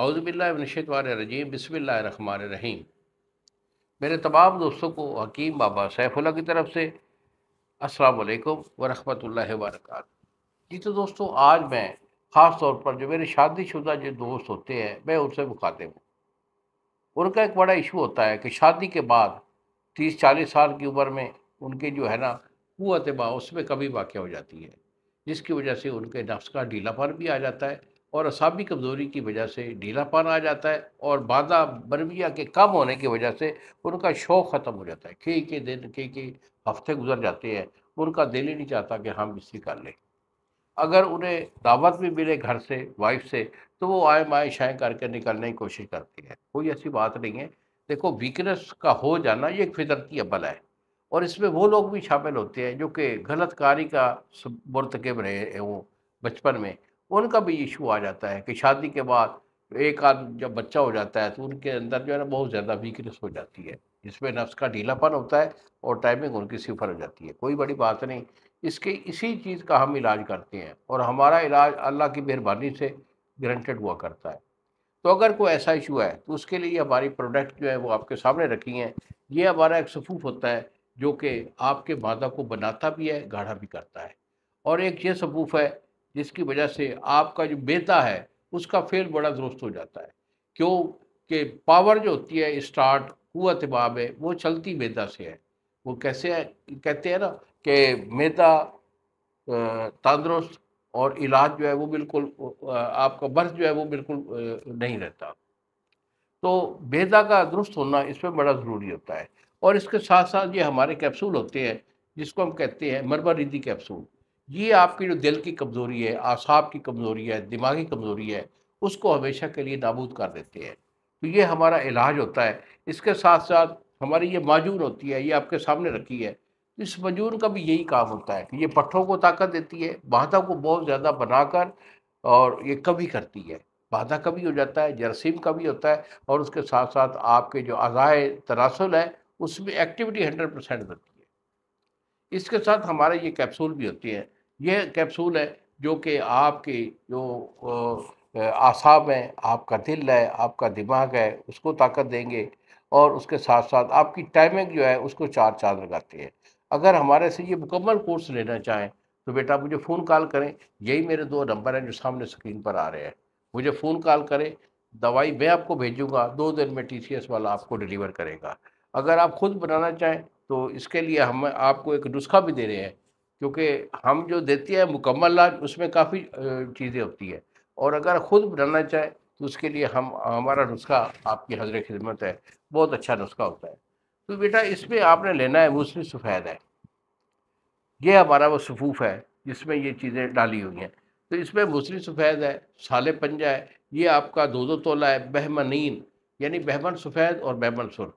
औज़ुबिल्लाहि मिनश्शैतानिर्रजीम बिस्मिल्लाहिर्रहमानिर्रहीम। मेरे तमाम दोस्तों को हकीम बाबा सैफुल्लाह की तरफ से अस्सलाम वालेकुम व रहमतुल्लाहि व बरकातहू। जी तो दोस्तों, आज मैं ख़ास तौर पर जो मेरे शादीशुदा जो दोस्त होते हैं, मैं उनसे मुखातिब हूँ। उनका एक बड़ा इशू होता है कि शादी के बाद 30-40 साल की उम्र में उनके जो है ना क़ुव्वत बा उसमें कमी वाक़या हो जाती है, जिसकी वजह से उनके नफ्स का ढीलापन भी आ जाता है और असाबी कमज़ोरी की वजह से ढीलापन आ जाता है और मादा बरबिया के कम होने की वजह से उनका शौक़ ख़त्म हो जाता है। कई दिन कई हफ़्ते गुज़र जाते हैं, उनका दिल ही नहीं चाहता कि हम इसी कर लें। अगर उन्हें दावत भी मिले घर से, वाइफ़ से, तो वो आए-माए शाएँ करके निकलने की कोशिश करती है। कोई ऐसी बात नहीं है। देखो, वीकनेस का हो जाना ये एक फ़ितरती अमल है और इसमें वो लोग भी शामिल होते हैं जो कि गलत कारी का मुर्तकिब रहे हों बचपन में। उनका भी इशू आ जाता है कि शादी के बाद एक आध जब बच्चा हो जाता है तो उनके अंदर जो है ना बहुत ज़्यादा वीकनेस हो जाती है, जिसमें नफ्स का ढीलापन होता है और टाइमिंग उनकी सिफ़र हो जाती है। कोई बड़ी बात नहीं। इसी चीज़ का हम इलाज करते हैं और हमारा इलाज अल्लाह की मेहरबानी से गारंटेड हुआ करता है। तो अगर कोई ऐसा इशू है तो उसके लिए हमारी प्रोडक्ट जो है वो आपके सामने रखी हैं। ये हमारा एक सफ़ूफ होता है जो कि आपके मादा को बनाता भी है, गाढ़ा भी करता है। और एक ये सफ़ूफ है जिसकी वजह से आपका जो बेता है उसका फ़ेल बड़ा दुरुस्त हो जाता है। क्यों? कि पावर जो होती है स्टार्ट क़ुव्वत बाब है वो चलती मैदा से है। वो कैसे है? कहते हैं ना कि मैदा तंदुरुस्त और इलाज जो है वो बिल्कुल आपका बर्थ जो है वो बिल्कुल नहीं रहता। तो मैदा का दुरुस्त होना इसमें बड़ा ज़रूरी होता है और इसके साथ-साथ ये हमारे कैप्सूल होते हैं, जिसको हम कहते हैं मरमरीदी कैप्सूल। ये आपकी जो दिल की कमज़ोरी है, आसाब की कमज़ोरी है, दिमागी कमज़ोरी है, उसको हमेशा के लिए नाबूद कर देते हैं। तो ये हमारा इलाज होता है। इसके साथ-साथ हमारी ये माजून होती है, ये आपके सामने रखी है। इस माजून का भी यही काम होता है कि ये पट्ठों को ताकत देती है, मादा को बहुत ज़्यादा बनाकर और ये कभी करती है। मादा का भी हो जाता है, जरासीम का भी होता है और उसके साथ-साथ आपके जो अज़ाए तनासुल है, उसमें एक्टिविटी 100% बनती है। इसके साथ हमारे ये कैप्सूल भी होते हैं। ये कैप्सूल है जो कि आपके जो आसाब हैं, आपका दिल है, आपका दिमाग है, उसको ताकत देंगे और उसके साथ-साथ आपकी टाइमिंग जो है उसको चार चाँद लगाते हैं। अगर हमारे से ये मुकम्मल कोर्स लेना चाहें, तो बेटा मुझे फ़ोन कॉल करें। यही मेरे 2 नंबर हैं जो सामने स्क्रीन पर आ रहे हैं। मुझे फ़ोन कॉल करें, दवाई मैं आपको भेजूँगा, 2 दिन में टीसीएस वाला आपको डिलीवर करेगा। अगर आप खुद बनाना चाहें तो इसके लिए हम आपको एक नुस्खा भी दे रहे हैं, क्योंकि हम जो देते हैं मुकम्मल इलाज उसमें काफ़ी चीज़ें होती हैं और अगर खुद बनाना चाहें तो उसके लिए हम हमारा नुस्खा आपकी हाज़िर ख़िदमत है। बहुत अच्छा नुस्खा होता है। तो बेटा इसमें आपने लेना है मूसली सफ़ेद है। ये हमारा वो सफ़ूफ है जिसमें ये चीज़ें डाली हुई हैं। तो इसमें मूसली सफ़ेद है, साले पंजा है, ये आपका 2-2 तोला है, बहमनीन यानी बहमन सफ़ेद और बहमन सुर्ख़,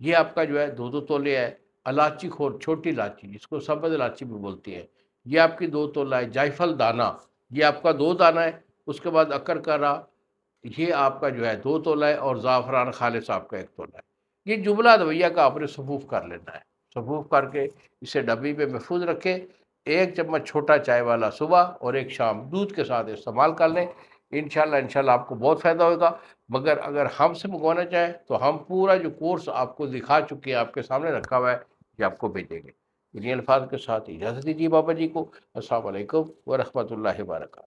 ये आपका जो है 2-2 तोले है। इलायची खोर, छोटी इलायची जिसको सब्ज़ इलायची भी बोलती हैं, ये आपकी 2 तोला है। जायफल दाना, ये आपका 2 दाना है। उसके बाद अकरकरा, ये आपका जो है 2 तोला है और ज़ाफ़रान ख़ालिस आपका 1 तोला है। ये जुमला दवैया का आपने सफ़ूफ कर लेना है। सफ़ूफ करके इसे डब्बी में महफ़ूज़ रखें। 1 चम्मच छोटा चाय वाला सुबह और 1 शाम दूध के साथ इस्तेमाल कर लें। इंशाअल्लाह आपको बहुत फ़ायदा होगा। मगर अगर हमसे मंगवाना चाहें तो हम पूरा जो कोर्स आपको दिखा चुके हैं, आपके सामने रखा हुआ है, ये आपको भेजेंगे। इन्हीं अल्फ़ाज़ के साथ इजाज़त दीजिए बाबा जी को। अस्सलाम वालेकुम व रहमतुल्लाहि व बरकातहू।